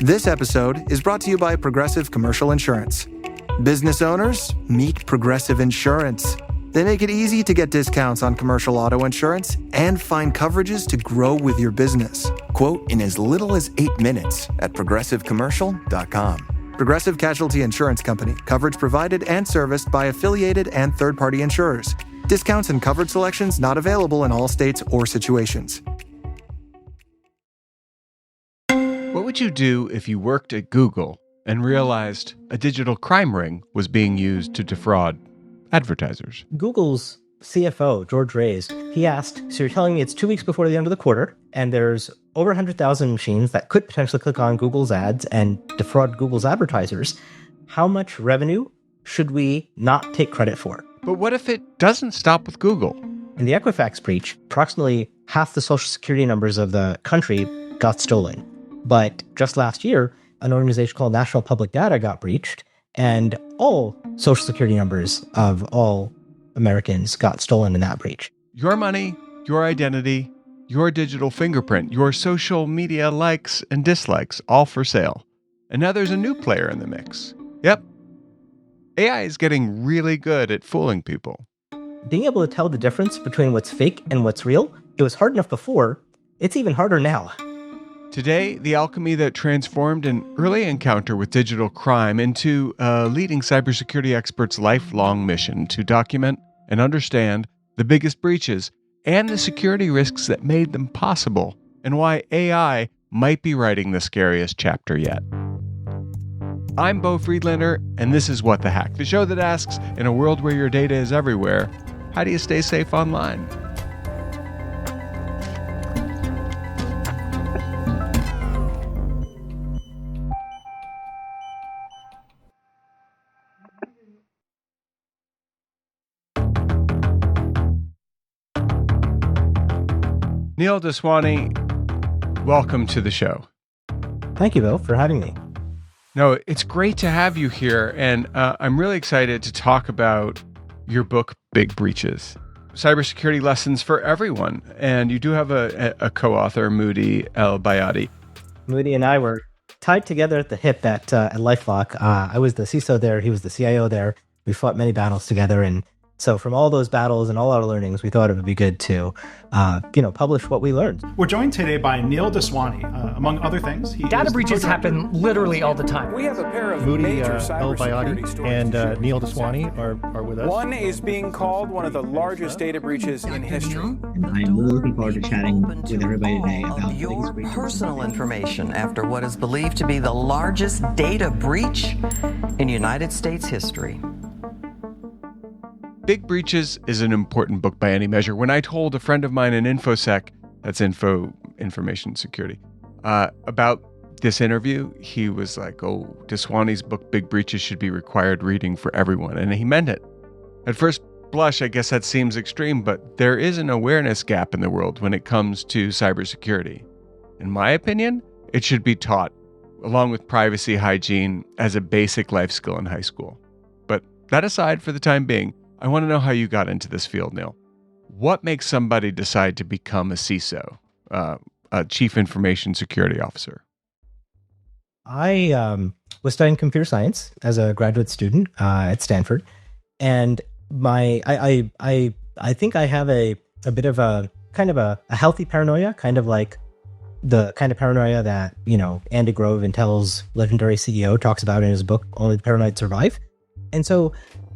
This episode is brought to you by Progressive Commercial Insurance. Business owners, meet Progressive Insurance. They make it easy to get discounts on commercial auto insurance and find coverages to grow with your business. Quote in as little as 8 minutes at progressivecommercial.com. Progressive Casualty Insurance Company. Coverage provided and serviced by affiliated and third-party insurers. Discounts and coverage selections not available in all states or situations. What would you do if you worked at Google and realized a digital crime ring was being used to defraud advertisers? Google's CFO, George Reyes, he asked, so you're telling me it's 2 weeks before the end of the quarter, and there's over 100,000 machines that could potentially click on Google's ads and defraud Google's advertisers. How much revenue should we not take credit for? But what if it doesn't stop with Google? In the Equifax breach, approximately half the social security numbers of the country got stolen. But just last year, an organization called National Public Data got breached, and all social security numbers of all Americans got stolen in that breach. Your money, your identity, your digital fingerprint, your social media likes and dislikes, all for sale. And now there's a new player in the mix. Yep. AI is getting really good at fooling people. Being able to tell the difference between what's fake and what's real, it was hard enough before. It's even harder now. Today, the alchemy that transformed an early encounter with digital crime into a leading cybersecurity expert's lifelong mission to document and understand the biggest breaches and the security risks that made them possible, and why AI might be writing the scariest chapter yet. I'm Beau Friedlander, and this is What the Hack, the show that asks, in a world where your data is everywhere, how do you stay safe online? Neil Daswani, welcome to the show. Thank you, Bill, for having me. No, it's great to have you here, and I'm really excited to talk about your book, Big Breaches, Cybersecurity Lessons for Everyone. And you do have a co-author, Moody El-Bayadi. Moody and I were tied together at the hip at LifeLock. I was the CISO there, he was the CIO there. We fought many battles together, and so from all those battles and all our learnings, we thought it would be good to, publish what we learned. We're joined today by Neil Daswani. Among other things, data breaches happen literally all the time. We have a pair of Moody major El-Bayadi and Neil Daswani are with us. One is being called one of the largest data breaches in history. And I'm really looking forward to chatting with everybody today about your personal information after what is believed to be the largest data breach in United States history. Big Breaches is an important book by any measure. When I told a friend of mine in InfoSec, that's information security, about this interview, he was like, oh, Daswani's book, Big Breaches, should be required reading for everyone. And he meant it. At first blush, I guess that seems extreme, but there is an awareness gap in the world when it comes to cybersecurity. In my opinion, it should be taught, along with privacy hygiene, as a basic life skill in high school. But that aside for the time being, I want to know how you got into this field, Neil. What makes somebody decide to become a CISO, a Chief Information Security Officer? I was studying computer science as a graduate student at Stanford, and I think I have a bit of a kind of a healthy paranoia, kind of like the kind of paranoia that Andy Grove, Intel's legendary CEO, talks about in his book Only the Paranoid Survive. And so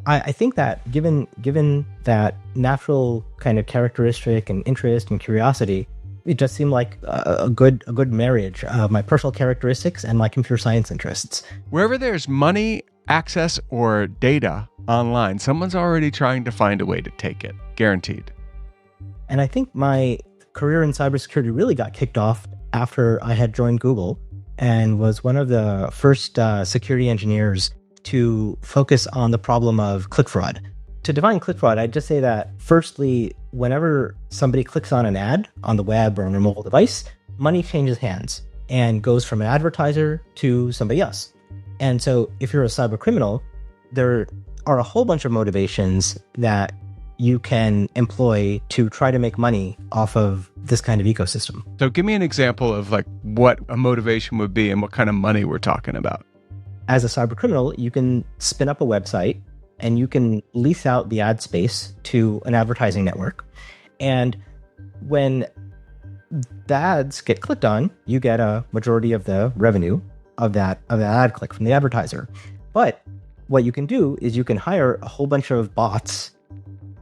I think that given that natural kind of characteristic and interest and curiosity, it just seemed like a good marriage of my personal characteristics and my computer science interests. Wherever there's money, access, or data online, someone's already trying to find a way to take it. Guaranteed. And I think my career in cybersecurity really got kicked off after I had joined Google and was one of the first security engineers to focus on the problem of click fraud. To define click fraud, I'd just say that, firstly, whenever somebody clicks on an ad on the web or on a mobile device, money changes hands and goes from an advertiser to somebody else. And so if you're a cyber criminal, there are a whole bunch of motivations that you can employ to try to make money off of this kind of ecosystem. So give me an example of like what a motivation would be and what kind of money we're talking about. As a cyber criminal, you can spin up a website and you can lease out the ad space to an advertising network. And when the ads get clicked on, you get a majority of the revenue of that ad click from the advertiser. But what you can do is you can hire a whole bunch of bots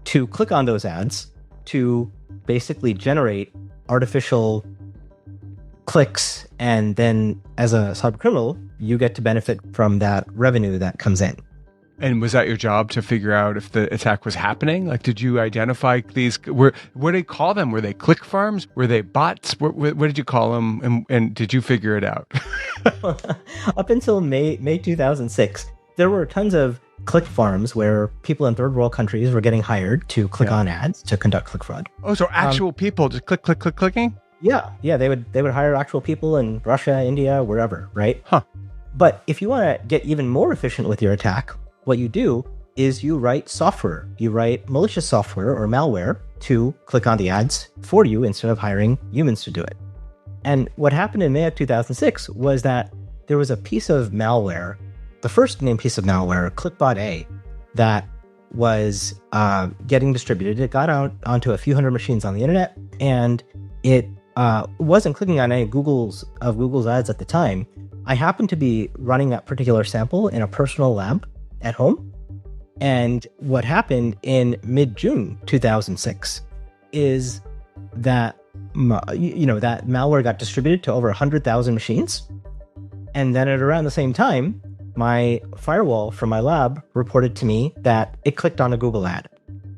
to click on those ads to basically generate artificial clicks. And then as a cyber criminal, you get to benefit from that revenue that comes in. And was that your job to figure out if the attack was happening? Like, did you identify these? What did they call them? Were they click farms? Were they bots? What did you call them? And did you figure it out? Up until May 2006, there were tons of click farms where people in third world countries were getting hired to click on ads to conduct click fraud. Oh, so actual people just clicking? Yeah, they would hire actual people in Russia, India, wherever, right? Huh. But if you want to get even more efficient with your attack, what you do is you write software. You write malicious software or malware to click on the ads for you instead of hiring humans to do it. And what happened in May of 2006 was that there was a piece of malware, the first named piece of malware, ClickBot A, that was getting distributed. It got out onto a few hundred machines on the internet, and it wasn't clicking on any Google's ads at the time. I happened to be running that particular sample in a personal lab at home. And what happened in mid-June 2006 is that that malware got distributed to over 100,000 machines. And then at around the same time, my firewall from my lab reported to me that it clicked on a Google ad.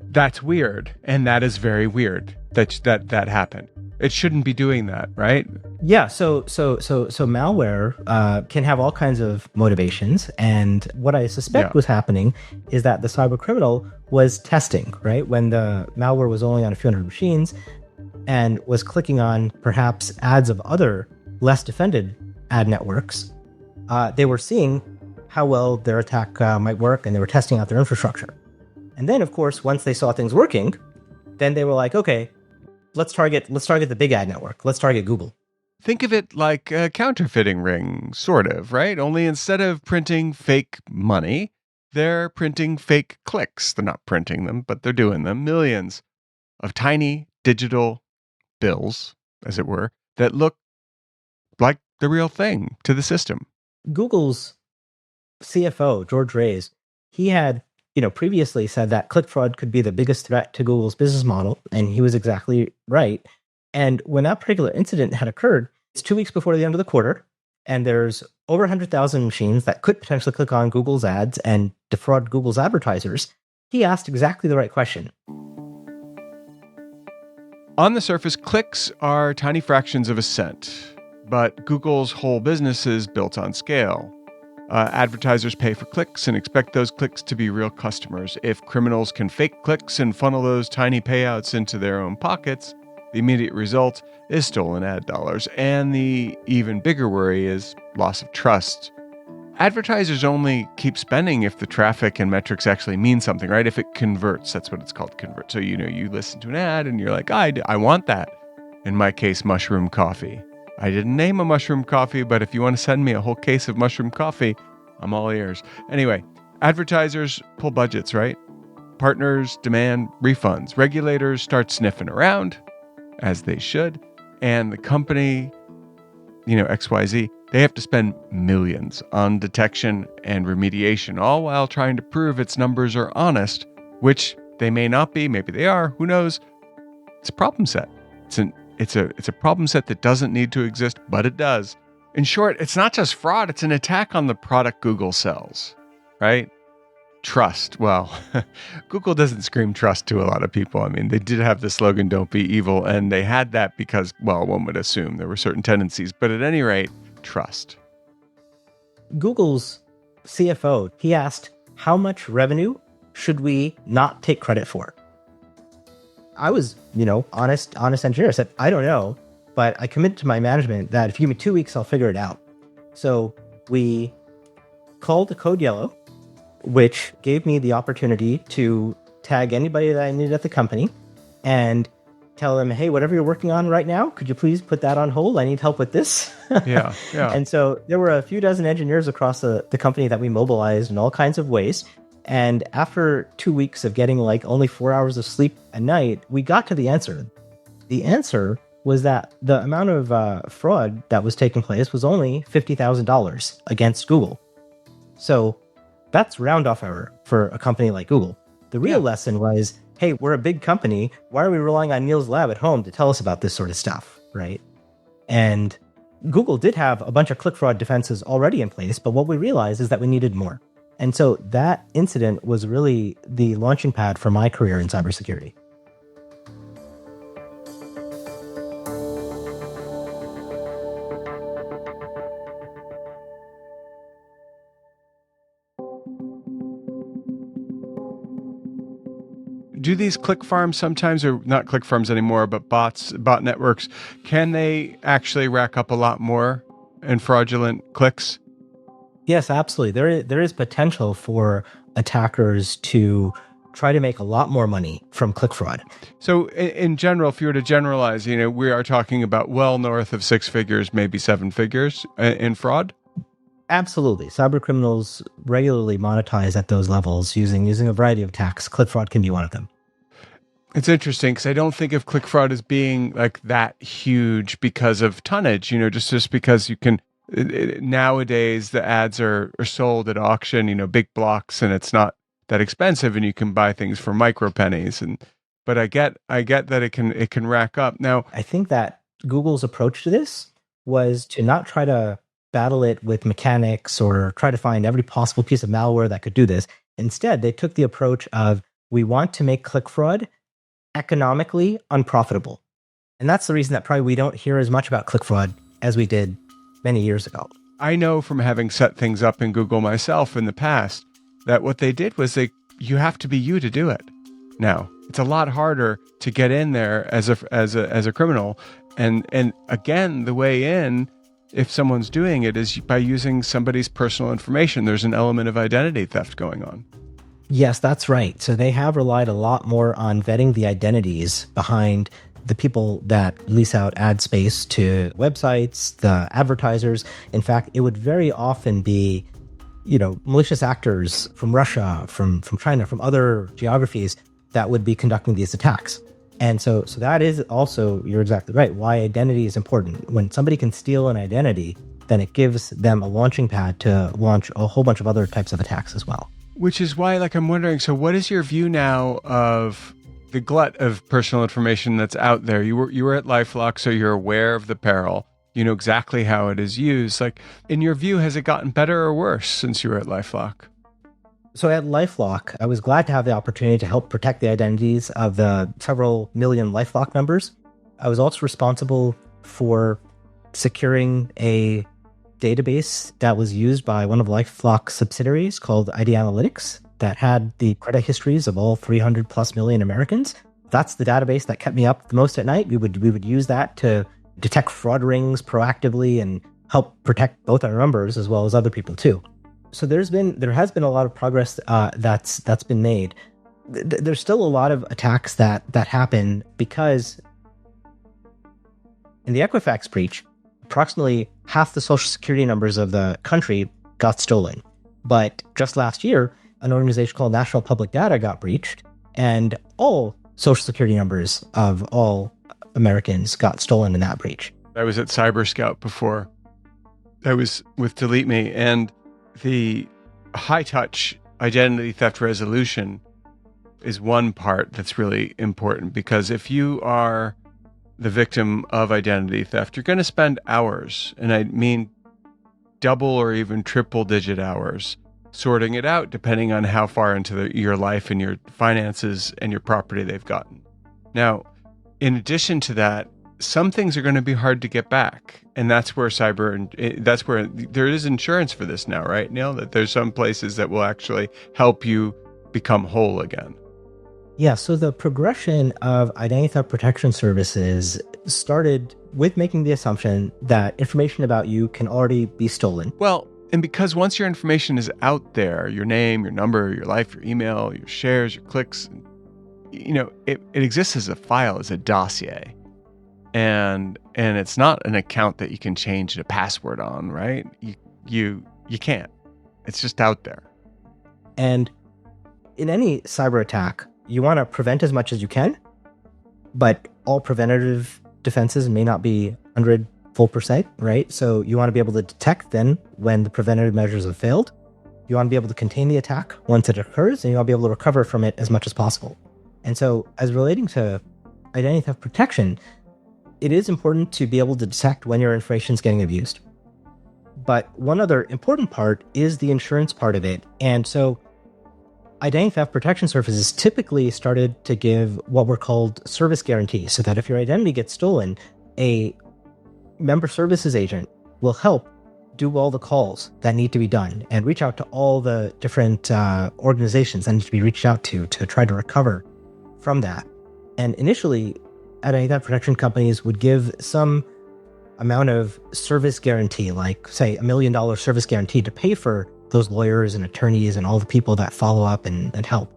That's weird. And that is very weird that happened. It shouldn't be doing that, right? Yeah, so malware can have all kinds of motivations, and what I suspect was happening is that the cyber criminal was testing, right? When the malware was only on a few hundred machines and was clicking on perhaps ads of other less defended ad networks, they were seeing how well their attack might work, and they were testing out their infrastructure. And then, of course, once they saw things working, then they were like, okay, let's target the big ad network. Let's target Google. Think of it like a counterfeiting ring, sort of, right? Only instead of printing fake money, they're printing fake clicks. They're not printing them, but they're doing them. Millions of tiny digital bills, as it were, that look like the real thing to the system. Google's CFO, George Reyes, he had previously said that click fraud could be the biggest threat to Google's business model, and he was exactly right. And when that particular incident had occurred, it's 2 weeks before the end of the quarter, and there's over 100,000 machines that could potentially click on Google's ads and defraud Google's advertisers. He asked exactly the right question. On the surface, clicks are tiny fractions of a cent, but Google's whole business is built on scale. Advertisers pay for clicks and expect those clicks to be real customers. If criminals can fake clicks and funnel those tiny payouts into their own pockets, the immediate result is stolen ad dollars. And the even bigger worry is loss of trust. Advertisers only keep spending if the traffic and metrics actually mean something, right? If it converts, that's what it's called, convert. So, you listen to an ad and you're like, I want that. In my case, mushroom coffee. I didn't name a mushroom coffee, but if you want to send me a whole case of mushroom coffee, I'm all ears. Anyway, advertisers pull budgets, right? Partners demand refunds. Regulators start sniffing around, as they should. And the company, XYZ, they have to spend millions on detection and remediation, all while trying to prove its numbers are honest, which they may not be. Maybe they are. Who knows? It's a problem set. It's a problem set that doesn't need to exist, but it does. In short, it's not just fraud, it's an attack on the product Google sells, right? Trust. Well, Google doesn't scream trust to a lot of people. I mean, they did have the slogan, "Don't be evil," and they had that because, well, one would assume there were certain tendencies, but at any rate, trust. Google's CFO, he asked, how much revenue should we not take credit for? I was, honest engineer. I said, I don't know, but I committed to my management that if you give me 2 weeks, I'll figure it out. So we called Code Yellow, which gave me the opportunity to tag anybody that I needed at the company, and tell them, hey, whatever you're working on right now, could you please put that on hold? I need help with this. Yeah. And so there were a few dozen engineers across the company that we mobilized in all kinds of ways. And after 2 weeks of getting like only 4 hours of sleep a night, we got to the answer. The answer was that the amount of fraud that was taking place was only $50,000 against Google. So that's round off error for a company like Google. The real lesson was, hey, we're a big company. Why are we relying on Neil's lab at home to tell us about this sort of stuff, right? And Google did have a bunch of click fraud defenses already in place, but what we realized is that we needed more. And so that incident was really the launching pad for my career in cybersecurity. Do these click farms sometimes, or not click farms anymore, but bot networks, can they actually rack up a lot more in fraudulent clicks? Yes, absolutely. There is potential for attackers to try to make a lot more money from click fraud. So in general, if you were to generalize, we are talking about well north of 6 figures, maybe 7 figures in fraud? Absolutely. Cyber criminals regularly monetize at those levels using a variety of attacks. Click fraud can be one of them. It's interesting because I don't think of click fraud as being like that huge because of tonnage, just because you can, nowadays the ads are sold at auction, big blocks, and it's not that expensive and you can buy things for micro pennies. But I get that it can rack up. Now, I think that Google's approach to this was to not try to battle it with mechanics or try to find every possible piece of malware that could do this. Instead, they took the approach of, we want to make click fraud economically unprofitable. And that's the reason that probably we don't hear as much about click fraud as we did many years ago. I know from having set things up in Google myself in the past that what they did was you have to be you to do it. Now, it's a lot harder to get in there as a criminal. And again, the way in, if someone's doing it, is by using somebody's personal information. There's an element of identity theft going on. Yes, that's right. So they have relied a lot more on vetting the identities behind the people that lease out ad space to websites, the advertisers. In fact, it would very often be, malicious actors from Russia, from China, from other geographies that would be conducting these attacks. And so that is also, you're exactly right, why identity is important. When somebody can steal an identity, then it gives them a launching pad to launch a whole bunch of other types of attacks as well. Which is why, I'm wondering, so what is your view now of the glut of personal information that's out there? You were at LifeLock, so you're aware of the peril. You know exactly how it is used. In your view, has it gotten better or worse since you were at LifeLock? So at LifeLock, I was glad to have the opportunity to help protect the identities of the several million LifeLock members. I was also responsible for securing a database that was used by one of LifeLock's subsidiaries called ID Analytics that had the credit histories of all 300 plus million Americans. That's the database that kept me up the most at night. We would use that to detect fraud rings proactively and help protect both our members as well as other people too. So there has been a lot of progress that's been made. There's still a lot of attacks that happen because in the Equifax breach, approximately half the social security numbers of the country got stolen. But just last year, an organization called National Public Data got breached, and all social security numbers of all Americans got stolen in that breach. I was at Cyber Scout before. I was with DeleteMe, and the high-touch identity theft resolution is one part that's really important, because if you are the victim of identity theft, you're going to spend hours, and I mean double or even triple digit hours, sorting it out depending on how far into your life and your finances and your property they've gotten. Now, in addition to that, some things are going to be hard to get back. And that's where that's where there is insurance for this now, right, Neil? That there's some places that will actually help you become whole again. Yeah, so the progression of identity theft protection services started with making the assumption that information about you can already be stolen. Well, and because once your information is out there, your name, your number, your life, your email, your shares, your clicks, it exists as a file, as a dossier. And it's not an account that you can change the password on, right? You can't. It's just out there. And in any cyber attack, you want to prevent as much as you can, but all preventative defenses may not be 100%, right? So you want to be able to detect then when the preventative measures have failed. You want to be able to contain the attack once it occurs, and you want to be able to recover from it as much as possible. And so as relating to identity theft protection, it is important to be able to detect when your information is getting abused. But one other important part is the insurance part of it. And so identity theft protection services typically started to give what were called service guarantees, so that if your identity gets stolen, a member services agent will help do all the calls that need to be done and reach out to all the different organizations that need to be reached out to try to recover from that. And initially, identity theft protection companies would give some amount of service guarantee, like say $1 million service guarantee to pay for those lawyers and attorneys and all the people that follow up and help.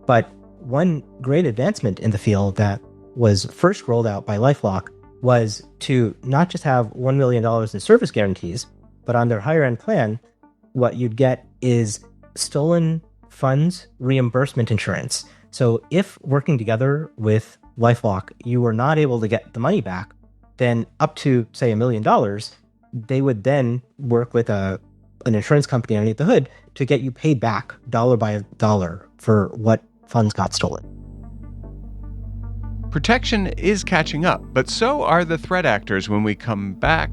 But one great advancement in the field that was first rolled out by LifeLock was to not just have $1 million in service guarantees, but on their higher end plan, what you'd get is stolen funds reimbursement insurance. So if working together with LifeLock, you were not able to get the money back, then up to, say, $1 million, they would then work with an insurance company underneath the hood to get you paid back dollar by dollar for what funds got stolen. Protection is catching up, but so are the threat actors. When we come back,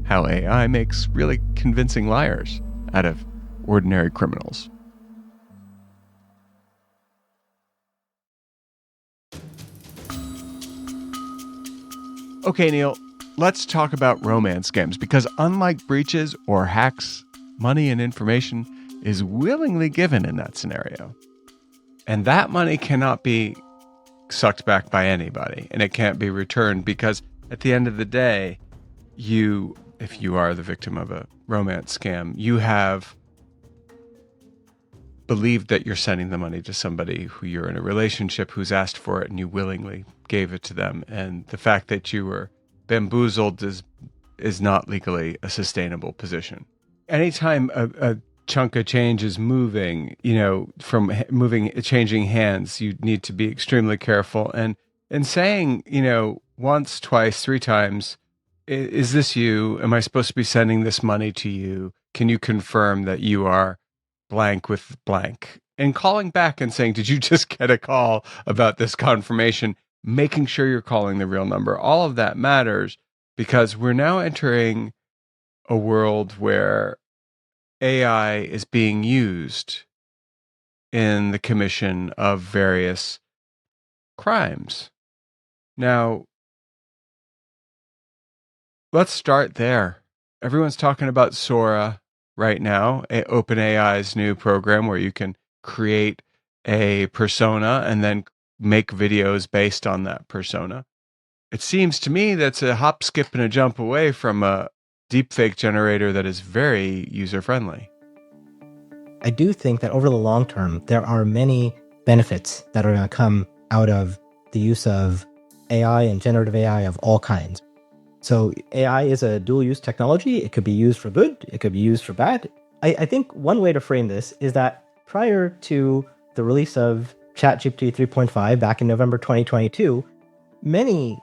how AI makes really convincing liars out of ordinary criminals. Okay, Neil, let's talk about romance scams, because unlike breaches or hacks, money and information is willingly given in that scenario. And that money cannot be sucked back by anybody, and it can't be returned, because at the end of the day, if you are the victim of a romance scam, you have believed that you're sending the money to somebody who you're in a relationship, who's asked for it, and you willingly gave it to them. And the fact that you were bamboozled is not legally a sustainable position. Anytime a chunk of change is moving, changing hands, you need to be extremely careful. And saying, once, twice, 3 times, is this you? Am I supposed to be sending this money to you? Can you confirm that you are blank with blank? And calling back and saying, did you just get a call about this confirmation? Making sure you're calling the real number. All of that matters, because we're now entering a world where AI is being used in the commission of various crimes. Now, let's start there. Everyone's talking about Sora right now, OpenAI's new program where you can create a persona and then make videos based on that persona. It seems to me that's a hop, skip, and a jump away from a deepfake generator that is very user-friendly. I do think that over the long term, there are many benefits that are going to come out of the use of AI and generative AI of all kinds. So AI is a dual-use technology. It could be used for good. It could be used for bad. I think one way to frame this is that prior to the release of ChatGPT 3.5 back in November 2022, many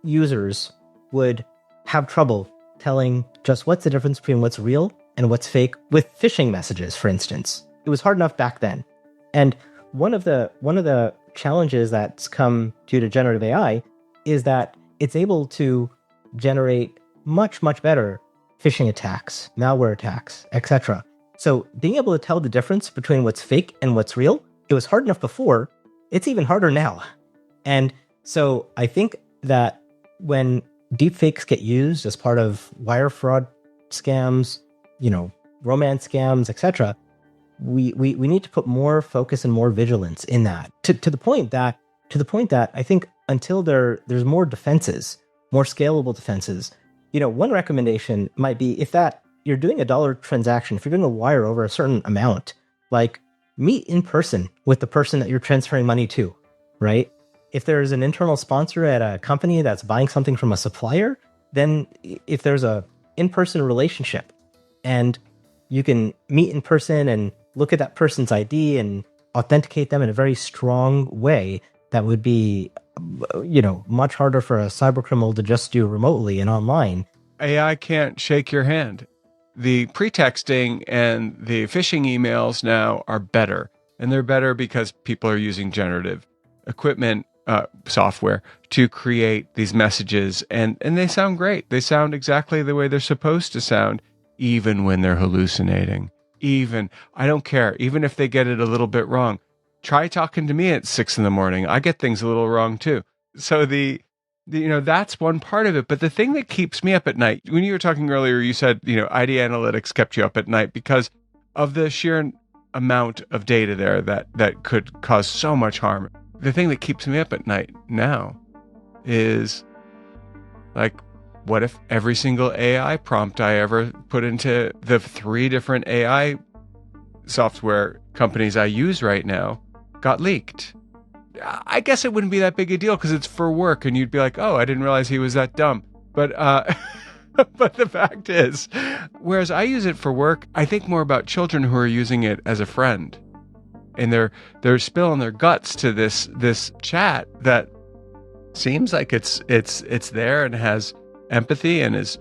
users would have trouble telling just what's the difference between what's real and what's fake with phishing messages, for instance. It was hard enough back then. And one of the challenges that's come due to generative AI is that it's able to generate much, much better phishing attacks, malware attacks, etc. So being able to tell the difference between what's fake and what's real, it was hard enough before, it's even harder now. And so I think that when deepfakes get used as part of wire fraud scams, romance scams, etc., we need to put more focus and more vigilance in that. To the point that I think until there's more defenses, more scalable defenses, one recommendation might be if that you're doing a dollar transaction, if you're doing a wire over a certain amount, like meet in person with the person that you're transferring money to, right? If there's an internal sponsor at a company that's buying something from a supplier, then if there's a in-person relationship and you can meet in person and look at that person's ID and authenticate them in a very strong way, that would be, much harder for a cyber criminal to just do remotely and online. AI can't shake your hand. The pretexting and the phishing emails now are better. And they're better because people are using generative equipment, software to create these messages. And they sound great. They sound exactly the way they're supposed to sound, even when they're hallucinating. I don't care. Even if they get it a little bit wrong. Try talking to me at 6 a.m. I get things a little wrong too. So that's one part of it. But the thing that keeps me up at night, when you were talking earlier, you said, ID analytics kept you up at night because of the sheer amount of data there that could cause so much harm. The thing that keeps me up at night now is like, what if every single AI prompt I ever put into the 3 different AI software companies I use right now got leaked? I guess it wouldn't be that big a deal because it's for work and you'd be like, oh, I didn't realize he was that dumb. But but the fact is, whereas I use it for work, I think more about children who are using it as a friend. And they're spilling their guts to this chat that seems like it's there and has empathy and is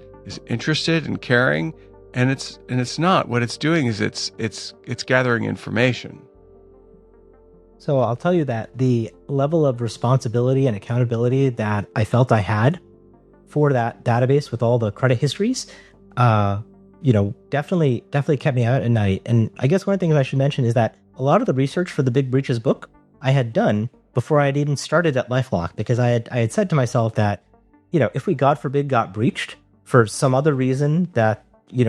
interested and caring, and it's not. What it's doing is it's gathering information. So I'll tell you that the level of responsibility and accountability that I felt I had for that database with all the credit histories, definitely kept me out at night. And I guess one thing I should mention is that a lot of the research for the Big Breaches book I had done before I had even started at LifeLock, because I had said to myself that, if we, God forbid, got breached for some other reason that,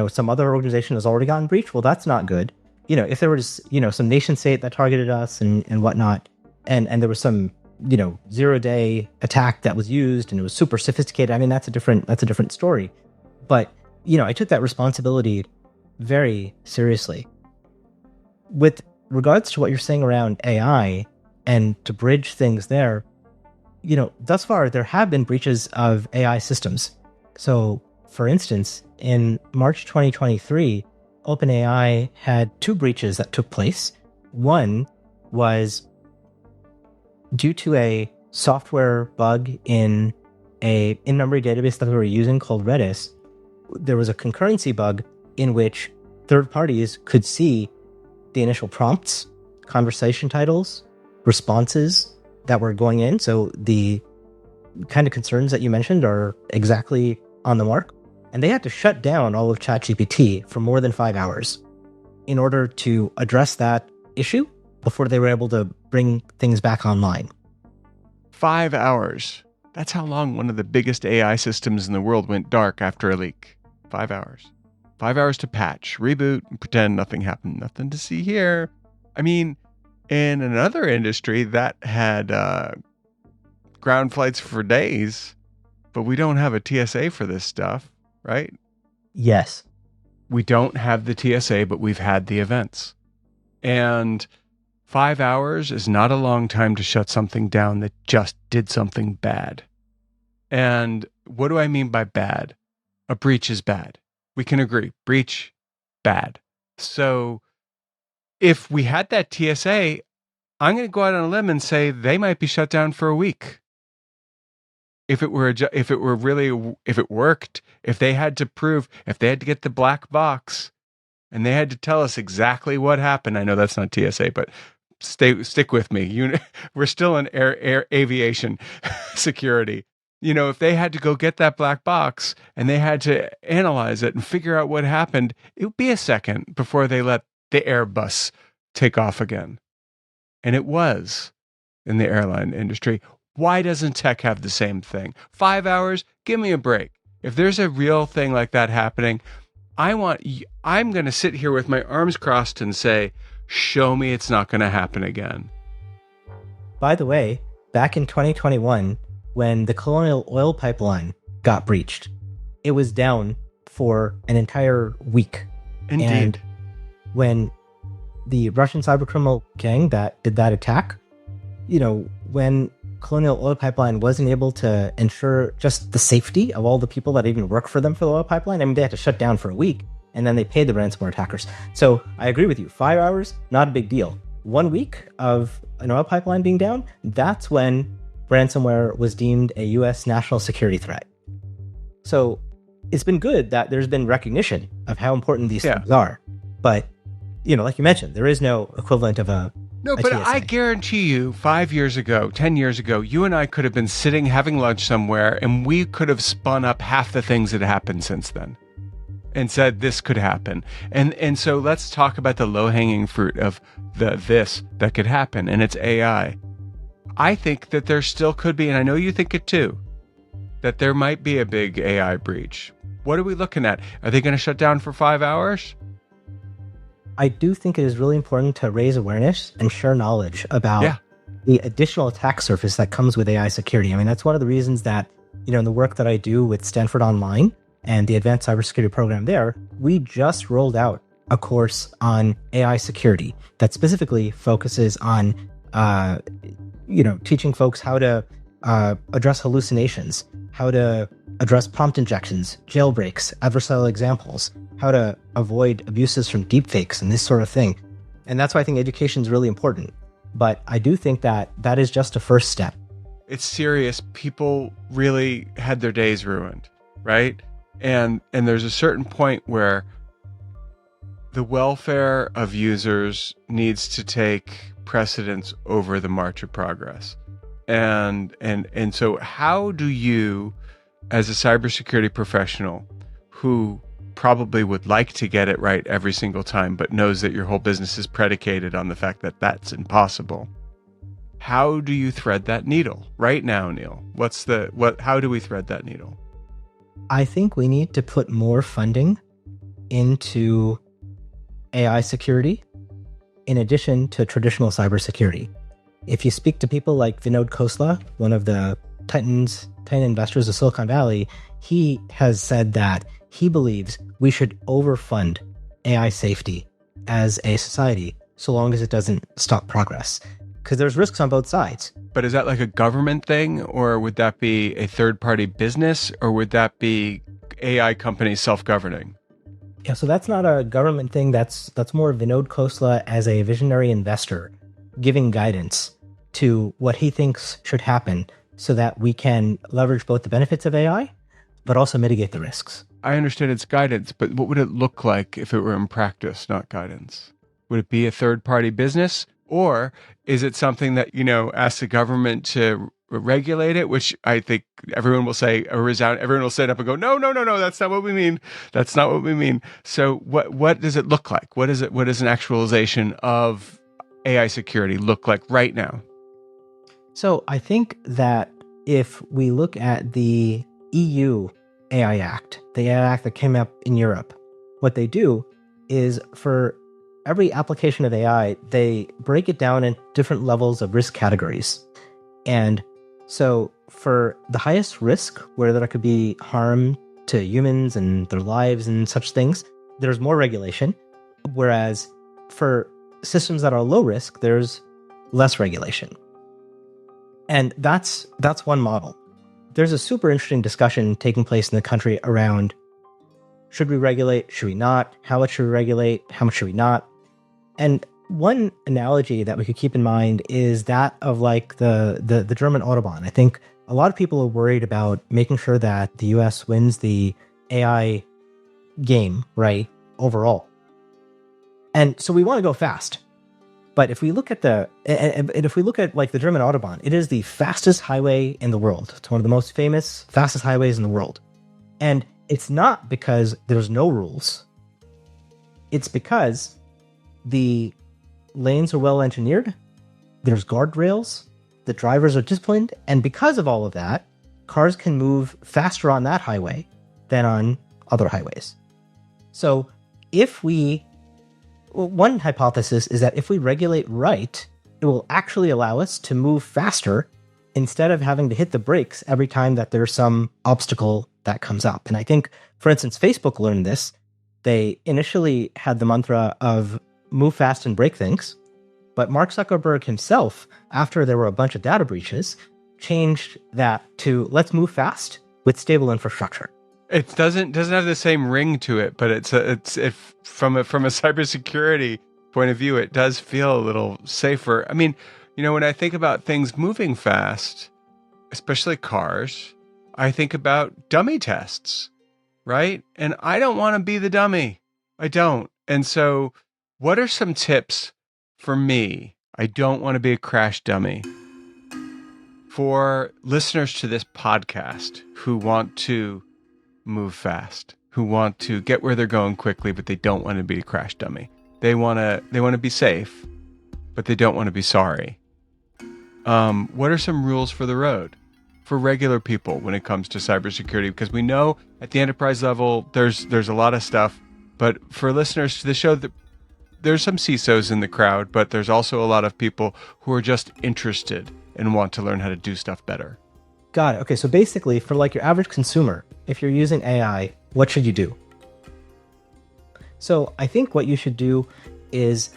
some other organization has already gotten breached, well, that's not good. If there was, some nation state that targeted us and whatnot, and there was some, 0-day attack that was used and it was super sophisticated, I mean, that's a different story. But, I took that responsibility very seriously. With regards to what you're saying around AI and to bridge things there, thus far, there have been breaches of AI systems. So, for instance, in March 2023, OpenAI had 2 breaches that took place. One was due to a software bug in a in-memory database that we were using called Redis. There was a concurrency bug in which third parties could see the initial prompts, conversation titles, responses that were going in. So the kind of concerns that you mentioned are exactly on the mark. And they had to shut down all of ChatGPT for more than 5 hours in order to address that issue before they were able to bring things back online. 5 hours. That's how long one of the biggest AI systems in the world went dark after a leak. 5 hours. 5 hours to patch, reboot, and pretend nothing happened. Nothing to see here. I mean, in another industry that had ground flights for days, but we don't have a TSA for this stuff. Right? Yes. We don't have the TSA, but we've had the events. And 5 hours is not a long time to shut something down that just did something bad. And what do I mean by bad? A breach is bad. We can agree. Breach, bad. So if we had that TSA, I'm going to go out on a limb and say they might be shut down for a week. If it worked, if they had to get the black box and they had to tell us exactly what happened. I know that's not TSA, but stick with me. We're still in air aviation security. If they had to go get that black box and they had to analyze it and figure out what happened, it would be a second before they let the Airbus take off again. And it was in the airline industry. Why doesn't tech have the same thing? 5 hours? Give me a break. If there's a real thing like that happening, I'm going to sit here with my arms crossed and say, show me it's not going to happen again. By the way, back in 2021, when the Colonial Oil Pipeline got breached, it was down for an entire week. Indeed. And when the Russian cybercriminal gang that did that attack, when Colonial Oil Pipeline wasn't able to ensure just the safety of all the people that even work for them for the oil pipeline, I mean, they had to shut down for a week, and then they paid the ransomware attackers. So I agree with you. 5 hours, not a big deal. 1 week of an oil pipeline being down, that's when ransomware was deemed a U.S. national security threat. So it's been good that there's been recognition of how important these things are. But, like you mentioned, there is no equivalent of a but TSA. I guarantee you 5 years ago, 10 years ago, you and I could have been sitting having lunch somewhere and we could have spun up half the things that happened since then and said this could happen. And so let's talk about the low-hanging fruit of this that could happen, and it's AI. I think that there still could be, and I know you think it too, that there might be a big AI breach. What are we looking at? Are they going to shut down for 5 hours? I do think it is really important to raise awareness and share knowledge about the additional attack surface that comes with AI security. I mean, that's one of the reasons that, in the work that I do with Stanford Online and the advanced cybersecurity program there, we just rolled out a course on AI security that specifically focuses on, teaching folks how to address hallucinations, how to address prompt injections, jailbreaks, adversarial examples, how to avoid abuses from deepfakes and this sort of thing. And that's why I think education is really important. But I do think that that is just a first step. It's serious. People really had their days ruined, right? And there's a certain point where the welfare of users needs to take precedence over the march of progress. And so how do you, as a cybersecurity professional who probably would like to get it right every single time, but knows that your whole business is predicated on the fact that that's impossible, how do you thread that needle right now, Neil? How do we thread that needle? I think we need to put more funding into AI security in addition to traditional cybersecurity. If you speak to people like Vinod Khosla, one of the Titan investors of Silicon Valley, he has said that he believes we should overfund AI safety as a society so long as it doesn't stop progress. Because there's risks on both sides. But is that like a government thing, or would that be a third-party business, or would that be AI companies self-governing? Yeah, so that's not a government thing. That's more Vinod Khosla as a visionary investor giving guidance to what he thinks should happen so that we can leverage both the benefits of AI, but also mitigate the risks. I understand it's guidance, but what would it look like if it were in practice, not guidance? Would it be a third-party business? Or is it something that, asks the government to regulate it, which I think everyone will say, everyone will stand up and go, no, that's not what we mean. That's not what we mean. So what does it look like? What does an actualization of AI security look like right now? So I think that if we look at the EU AI Act, the AI Act that came up in Europe, what they do is for every application of AI, they break it down in different levels of risk categories. And so for the highest risk, where there could be harm to humans and their lives and such things, there's more regulation. Whereas for systems that are low risk, there's less regulation. And that's one model. There's a super interesting discussion taking place in the country around, should we regulate, should we not? How much should we regulate? How much should we not? And one analogy that we could keep in mind is that of like the German Autobahn. I think a lot of people are worried about making sure that the US wins the AI game, right, overall. And so we want to go fast. But if we look at like the German Autobahn, it is the fastest highway in the world. It's one of the most famous, fastest highways in the world. And it's not because there's no rules. It's because the lanes are well engineered, there's guardrails, the drivers are disciplined, and because of all of that, cars can move faster on that highway than on other highways. So one hypothesis is that if we regulate right, it will actually allow us to move faster instead of having to hit the brakes every time that there's some obstacle that comes up. And I think, for instance, Facebook learned this. They initially had the mantra of move fast and break things. But Mark Zuckerberg himself, after there were a bunch of data breaches, changed that to let's move fast with stable infrastructure. It doesn't have the same ring to it, but it's from a cybersecurity point of view, it does feel a little safer. I mean, when I think about things moving fast, especially cars, I think about dummy tests, right? And I don't want to be the dummy. I don't. And so what are some tips for me? I don't want to be a crash dummy. For listeners to this podcast who want to move fast, who want to get where they're going quickly, but they don't want to be a crash dummy. They want to be safe, but they don't want to be sorry. What are some rules for the road for regular people when it comes to cybersecurity? Because we know at the enterprise level, there's a lot of stuff, but for listeners to the show, there's some CISOs in the crowd, but there's also a lot of people who are just interested and want to learn how to do stuff better. Got it. Okay, so basically, for like your average consumer, if you're using AI, what should you do? So I think what you should do is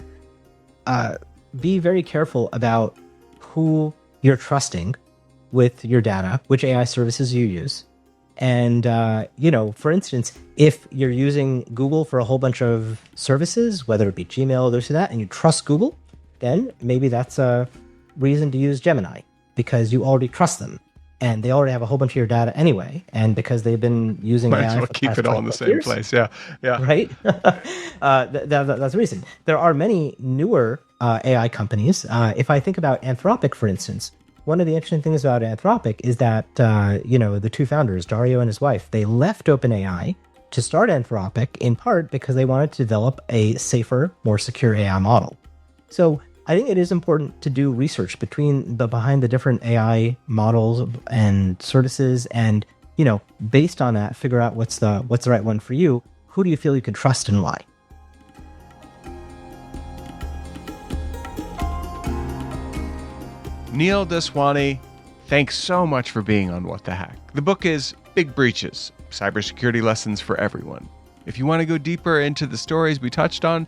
be very careful about who you're trusting with your data, which AI services you use. And, for instance, if you're using Google for a whole bunch of services, whether it be Gmail or this or that, and you trust Google, then maybe that's a reason to use Gemini because you already trust them. And they already have a whole bunch of your data anyway. And because they've been using Might AI as well for the keep past it all in the same years, place. Yeah. Right? That's the reason. There are many newer AI companies. If I think about Anthropic, for instance, one of the interesting things about Anthropic is that, the two founders, Dario and his wife, they left OpenAI to start Anthropic in part because they wanted to develop a safer, more secure AI model. So I think it is important to do research behind the different AI models and services, and based on that, figure out what's the right one for you. Who do you feel you can trust and why? Neil Daswani, thanks so much for being on What the Hack. The book is Big Breaches: Cybersecurity Lessons for Everyone. If you want to go deeper into the stories we touched on,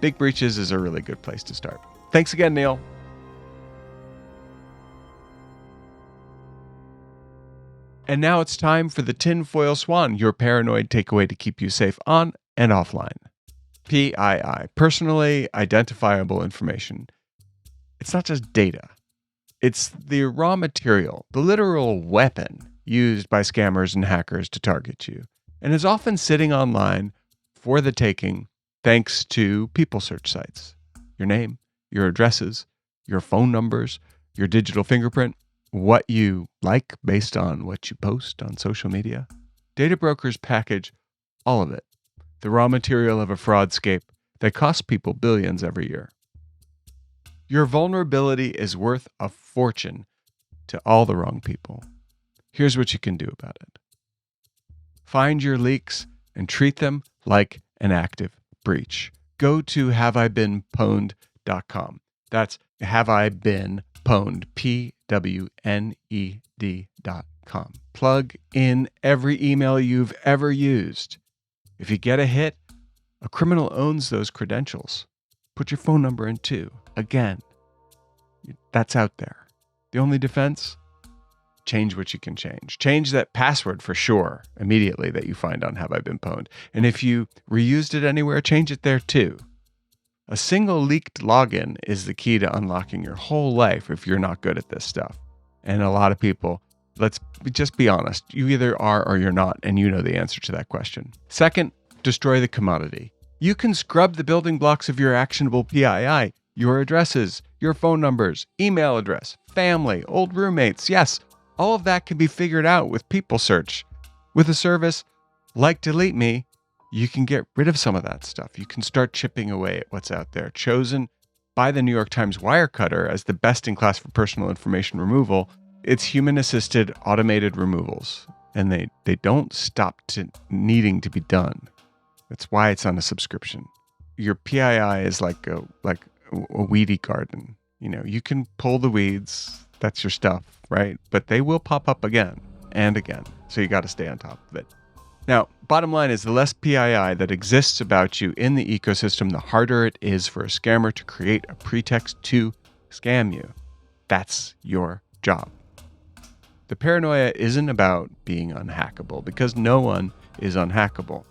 Big Breaches is a really good place to start. Thanks again, Neil. And now it's time for the Tinfoil Swan, your paranoid takeaway to keep you safe on and offline. PII, personally identifiable information. It's not just data. It's the raw material, the literal weapon used by scammers and hackers to target you, and is often sitting online for the taking thanks to people search sites. Your name, your addresses, your phone numbers, your digital fingerprint, what you like based on what you post on social media. Data brokers package all of it, the raw material of a fraudscape that costs people billions every year. Your vulnerability is worth a fortune to all the wrong people. Here's what you can do about it. Find your leaks and treat them like an active breach. Go to haveibeenpwned.com. That's haveibeenpwned, PWNED.com. Plug in every email you've ever used. If you get a hit, a criminal owns those credentials. Put your phone number in too. Again, that's out there. The only defense? Change what you can change. Change that password for sure immediately that you find on Have I Been Pwned. And if you reused it anywhere, change it there too. A single leaked login is the key to unlocking your whole life if you're not good at this stuff. And a lot of people, let's just be honest, you either are or you're not, and you know the answer to that question. Second, destroy the commodity. You can scrub the building blocks of your actionable PII, your addresses, your phone numbers, email address, family, old roommates. Yes, all of that can be figured out with People Search. With a service like DeleteMe, you can get rid of some of that stuff. You can start chipping away at what's out there. Chosen by the New York Times Wirecutter as the best in class for personal information removal, it's human-assisted automated removals, and they don't stop needing to be done. That's why it's on a subscription. Your PII is like a weedy garden. You can pull the weeds. That's your stuff, right? But they will pop up again and again. So you got to stay on top of it. Now, bottom line is the less PII that exists about you in the ecosystem, the harder it is for a scammer to create a pretext to scam you. That's your job. The paranoia isn't about being unhackable, because no one is unhackable.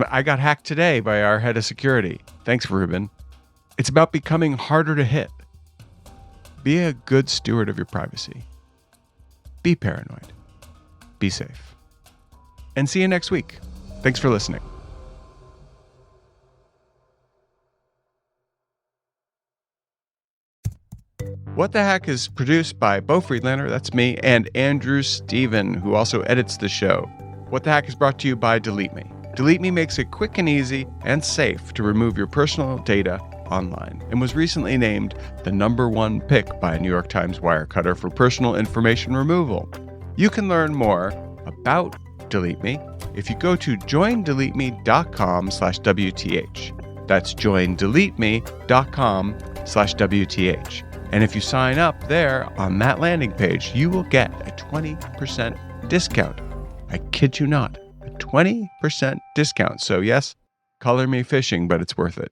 I got hacked today by our head of security. Thanks, Ruben. It's about becoming harder to hit. Be a good steward of your privacy. Be paranoid. Be safe. And see you next week. Thanks for listening. What the Hack is produced by Beau Friedlander, that's me, and Andrew Steven, who also edits the show. What the Hack is brought to you by DeleteMe. DeleteMe makes it quick and easy and safe to remove your personal data online, and was recently named the #1 pick by a New York Times Wirecutter for personal information removal. You can learn more about DeleteMe if you go to joindeleteme.com/WTH. That's joindeleteme.com/WTH. And if you sign up there on that landing page, you will get a 20% discount. I kid you not, a 20% discount. So yes, color me phishing, but it's worth it.